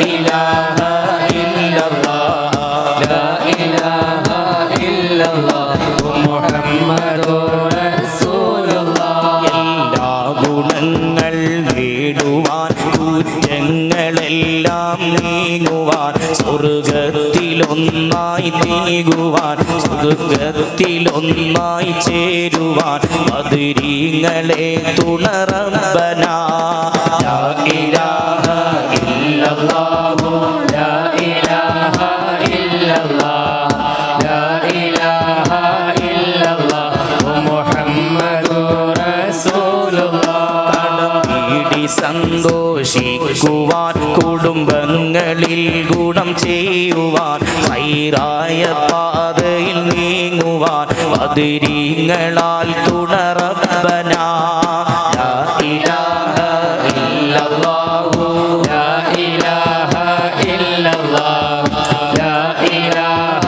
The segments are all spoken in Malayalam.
ഇലാഹ ഇല്ലല്ലാഹ് ലാ ഇലാഹ ഇല്ലല്ലാഹ് മുഹമ്മദുർ റസൂലുള്ളാഹ് എല്ലാ ഗുണങ്ങൾ നേടുവാൻ കുറ്റങ്ങളെല്ലാം നീങ്ങുവാൻ സ്വർഗത്തിലൊന്നായി നീങ്ങുവാൻ സ്വർഗത്തിലൊന്നായി ചേരുവാൻ ബദരീങ്ങളെ തുണറബ്ബനാ ലാ ഇലാഹ ഇല്ലല്ലാഹു ലാ ഇലാഹ ഇല്ലല്ലാഹ് ലാ ഇലാഹ ഇല്ലല്ലാഹു മുഹമ്മദുർ റസൂലുള്ളാഹ് കടമീടി സന്തോഷിക്കുവാൻ കുടുംബങ്ങളിൽ ഗുണം ചെയ്യുവാൻ ഹൈറായ പാതയിൽ നീങ്ങുവാൻ ബദരീങ്ങളാൽ തുണറബ്ബനാ ലാ ഇലാഹ ഇല്ലല്ലാഹു ലാ ഇലാഹ ഇല്ലല്ലാഹ് ലാ ഇലാഹ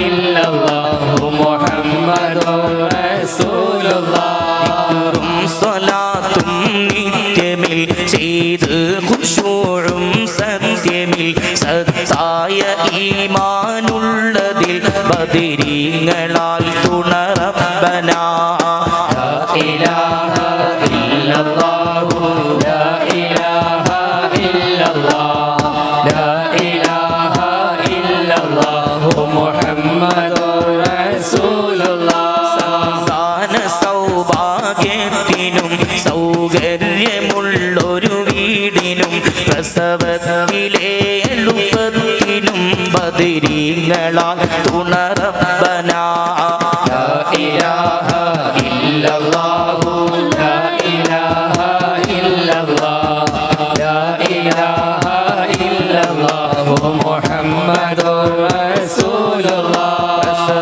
ഇല്ലല്ലാഹു മുഹമ്മദുർ റസൂലുള്ളാഹ് ദിക്റും സ്വലാത്തും നിത്യമിൽ ചെയ്ത് ഖുശൂഉം സത്യമിൽ സത്തായ ഈമാനുള്ളതിൽ ബദരീങ്ങളാൽ തുണറബ്ബനാ ലാ ഇലാഹ ഇല്ലല്ലാഹു ലാ ഇലാഹ ഇല്ലല്ലാഹ് ലാ ഇലാഹ ഇല്ലല്ലാഹു മുഹമ്മദുർ റസൂലുള്ളാഹ് സംസാന സൗഭാഗ്യത്തിനും സൗകര്യമുള്ളൊരു വീടിനും പ്രസവത്തിലെ എളുപ്പത്തിനും ബദരീങ്ങളാൽ തുണറബ്ബനാ ലാ ഇലാഹ ഇല്ലല്ലാഹു ലാ ഇലാഹ ഇല്ലല്ലാഹ് ലാ ഇലാഹ ഇല്ലല്ലാഹു മുഹമ്മദുർ റസൂലുള്ളാഹ്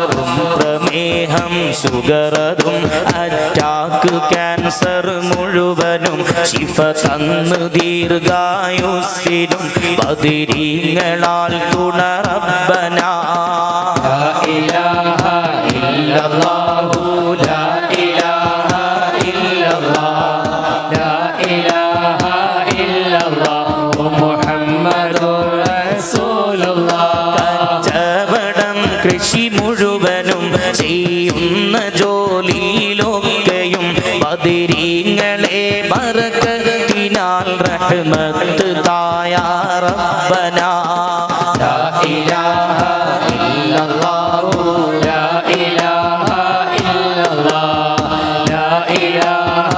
പ്രമേഹം ഷുഗറതും അറ്റാക്ക് ക്യാൻസർ മുഴുവനും ശിഫ തന്ന് ദീർഘായുസ്സിനും ബദരീങ്ങളാൽ തുണറബ്ബനാ ലാ ഇലാഹ ഇല്ലല്ലാഹു ലാ ഇലാഹ ഇല്ലല്ലാഹ് ലാ ഇലാഹ ഇല്ലല്ലാഹു മുഹമ്മദുർ റസൂലുള്ളാഹ് കച്ചവടം കൃഷി മുഴുവനും ചെയ്യുന്ന ജോലിയിലൊക്കെയും ബദരീങ്ങളെ ബറകത്തിനാൽ റഹ്മത്ത് തായ റബ്ബനാ ലാ ഇലാഹ ഇല്ലല്ലാഹു ലാ ഇലാഹ ഇല്ലല്ലാഹ് ലാ ഇലാഹ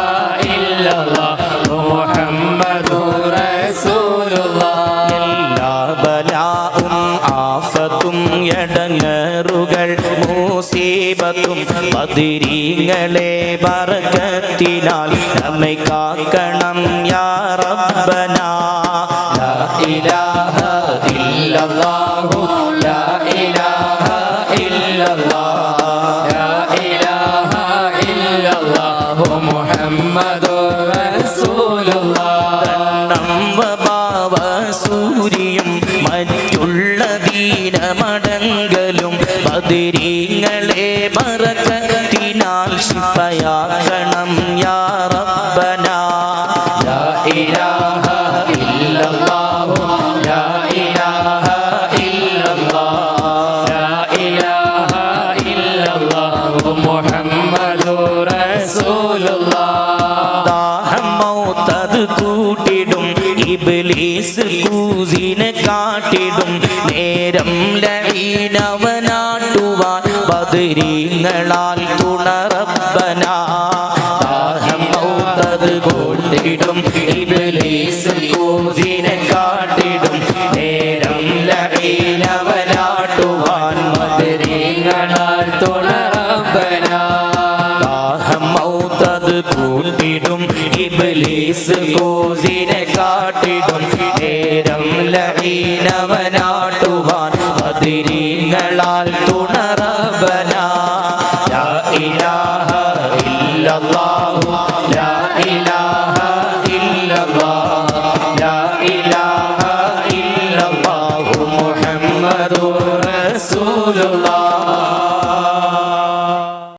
ഇല്ലല്ലാഹു മുഹമ്മദുർ റസൂലുള്ളാഹ് എല്ലാ ബലാഉം ആഫത്തും എടങ്ങേറുകൾ മുസീബത്തും ബദരീങ്ങളെ ബറകത്തിനാൽ നമ്മെ കാക്കണം യാ റബ്ബനാ ലാ ഇലാഹ ഇല്ലല്ലാഹു ലാ ഇലാഹ ഇല്ലല്ലാഹ് ലാ ഇലാഹ ഇല്ലല്ലാഹു മുഹമ്മദുർ റസൂലുള്ളാഹ് നവഭാവ സൂരിയും മറ്റുള്ള ദീനമടങ്കലും ബദരീങ്ങളെ ബറകത്തിനാൽ ശിഫയാക്കണം യാ റബ്ബനാ ലാ ഇലാഹ ഇല്ലല്ലാഹു ലാ ഇലാഹ ഇല്ലല്ലാഹ് ലാ ഇലാഹ ഇല്ലല്ലാഹു മുഹമ്മദുർ റസൂലുള്ളാഹ് ദാഹം മൗതത് കൂട്ടിടും ഇബ്ലീസ് കൂസിനെ കാട്ടിടും നേരം ലഈനവനാട്ടുവാൻ ബദരീങ്ങളാൽ തുണറബ്ബനാ ദാഹം മൗതത് കൂട്ടിടും ഇബ്ലീസ് കൂസിനെ കാട്ടിടും നേരം ലഈനവനാട്ടുവാൻ ബദരീങ്ങളാൽ തുണറബ്ബനാ ദാഹം മൗതത് കൂട്ടിടും ഇബ്ലീസ് കൂസിനെ കാട്ടിടും നേരം ലഈനവനാട്ടുവാൻ ബദരീങ്ങളാൽ തുണറബ്ബനാ ലാ ഇലാഹ ഇല്ലല്ലാഹു